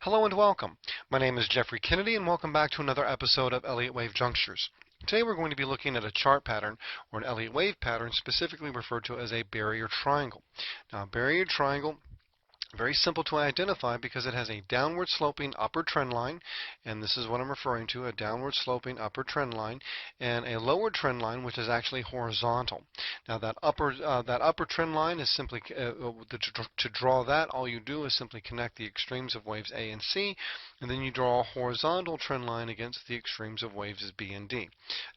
Hello and welcome. My name is Jeffrey Kennedy and welcome back to another episode of Elliott Wave Junctures. Today we're going to be looking at a chart pattern or an Elliott Wave pattern specifically referred to as a barrier triangle. Now a barrier triangle, very simple to identify because it has a downward sloping upper trend line, and this is what I'm referring to, a downward sloping upper trend line, and a lower trend line which is actually horizontal. Now that upper trend line is simply, to draw that, all you do is simply connect the extremes of waves A and C, and then you draw a horizontal trend line against the extremes of waves B and D.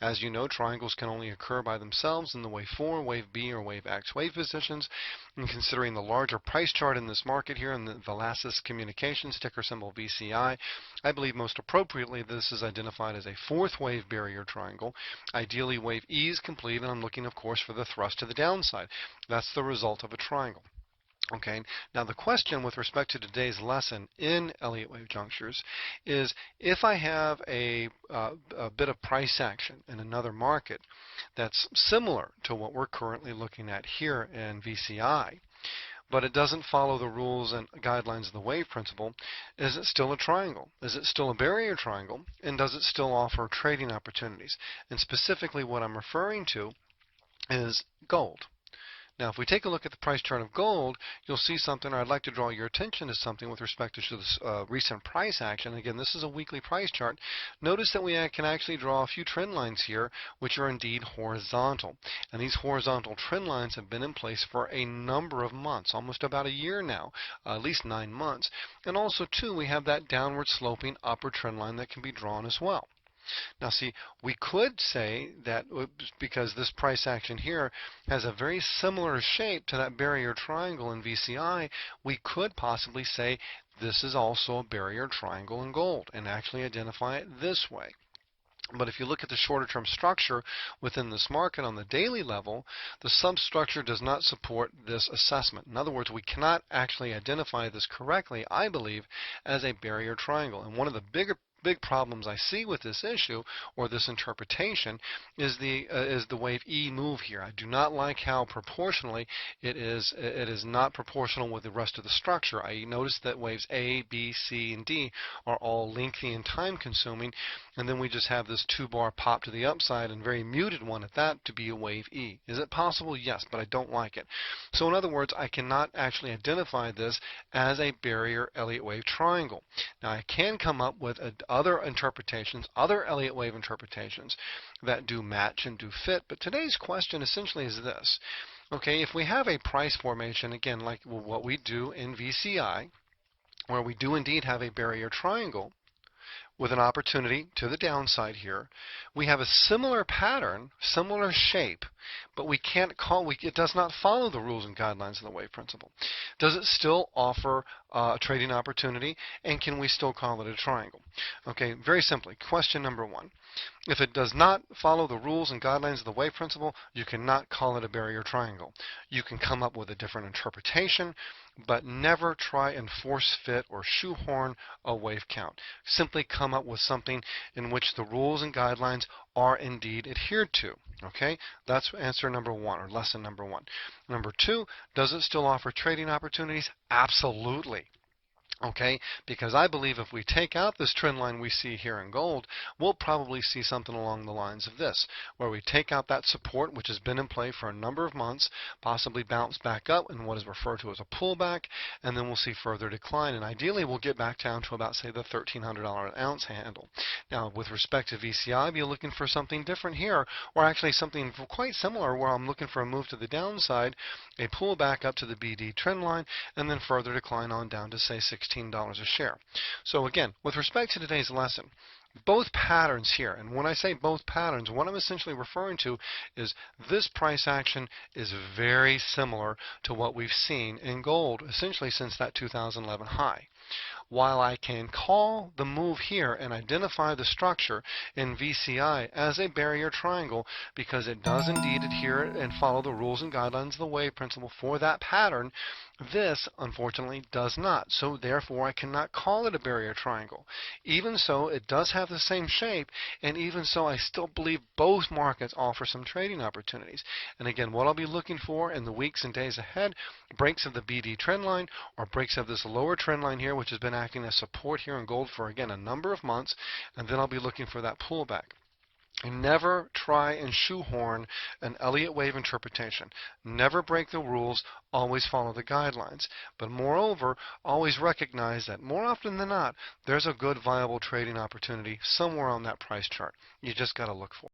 As you know, triangles can only occur by themselves in the wave 4, wave B, or wave X wave positions, and considering the larger price chart in this market here in the Velasys Communications, ticker symbol VCI, I believe most appropriately this is identified as a fourth wave barrier triangle. Ideally wave E is complete, and I'm looking of course for the thrust to the downside. That's the result of a triangle. Okay, now the question with respect to today's lesson in Elliott Wave Junctures is if I have a bit of price action in another market that's similar to what we're currently looking at here in VCI, but it doesn't follow the rules and guidelines of the wave principle, is it still a triangle? Is it still a barrier triangle? And does it still offer trading opportunities? And specifically what I'm referring to is gold. Now, if we take a look at the price chart of gold, you'll see something, or I'd like to draw your attention to something with respect to this recent price action. Again, this is a weekly price chart. Notice that we can actually draw a few trend lines here, which are indeed horizontal. And these horizontal trend lines have been in place for a number of months, almost about a year now, at least 9 months. And also, too, we have that downward sloping upper trend line that can be drawn as well. Now see, we could say that because this price action here has a very similar shape to that barrier triangle in VCI, we could possibly say this is also a barrier triangle in gold and actually identify it this way. But if you look at the shorter term structure within this market on the daily level, the substructure does not support this assessment. In other words, we cannot actually identify this correctly, I believe, as a barrier triangle. And one of the big problems I see with this issue or this interpretation is the wave E move here. I do not like how proportionally it is not proportional with the rest of the structure. I notice that waves A, B, C, and D are all lengthy and time consuming, and then we just have this 2-bar pop to the upside and very muted one at that to be a wave E. Is it possible? Yes, but I don't like it. So in other words, I cannot actually identify this as a barrier Elliott wave triangle. Now I can come up with other interpretations, other Elliott wave interpretations that do match and do fit, but today's question essentially is this. Okay, if we have a price formation, again, like what we do in VCI, where we do indeed have a barrier triangle with an opportunity to the downside here, we have a similar pattern, similar shape, but we can't call, it does not follow the rules and guidelines of the wave principle. Does it still offer a trading opportunity, and can we still call it a triangle? Okay, very simply, question number 1. If it does not follow the rules and guidelines of the wave principle, you cannot call it a barrier triangle. You can come up with a different interpretation, but never try and force fit or shoehorn a wave count. Simply come up with something in which the rules and guidelines are indeed adhered to. Okay, that's answer number 1, or lesson number 1. Number 2, does it still offer trading opportunities? Absolutely. Okay, because I believe if we take out this trend line we see here in gold, we'll probably see something along the lines of this, where we take out that support which has been in play for a number of months, possibly bounce back up in what is referred to as a pullback, and then we'll see further decline, and ideally we'll get back down to about, say, the $1,300 an ounce handle. Now with respect to VCI, I'll be looking for something different here, or actually something quite similar, where I'm looking for a move to the downside, a pullback up to the BD trend line, and then further decline on down to, say, $16 a share. So again, with respect to today's lesson, both patterns here, and when I say both patterns, what I'm essentially referring to is this price action is very similar to what we've seen in gold essentially since that 2011 high. While I can call the move here and identify the structure in VCI as a barrier triangle because it does indeed adhere and follow the rules and guidelines of the wave principle for that pattern, this unfortunately does not. So therefore I cannot call it a barrier triangle. Even so, it does have the same shape, and even so I still believe both markets offer some trading opportunities. And again, what I'll be looking for in the weeks and days ahead, breaks of the BD trend line or breaks of this lower trend line here, which has been acting as support here in gold for, again, a number of months, and then I'll be looking for that pullback. And never try and shoehorn an Elliott wave interpretation. Never break the rules, always follow the guidelines. But moreover, always recognize that more often than not, there's a good viable trading opportunity somewhere on that price chart. You just got to look for it.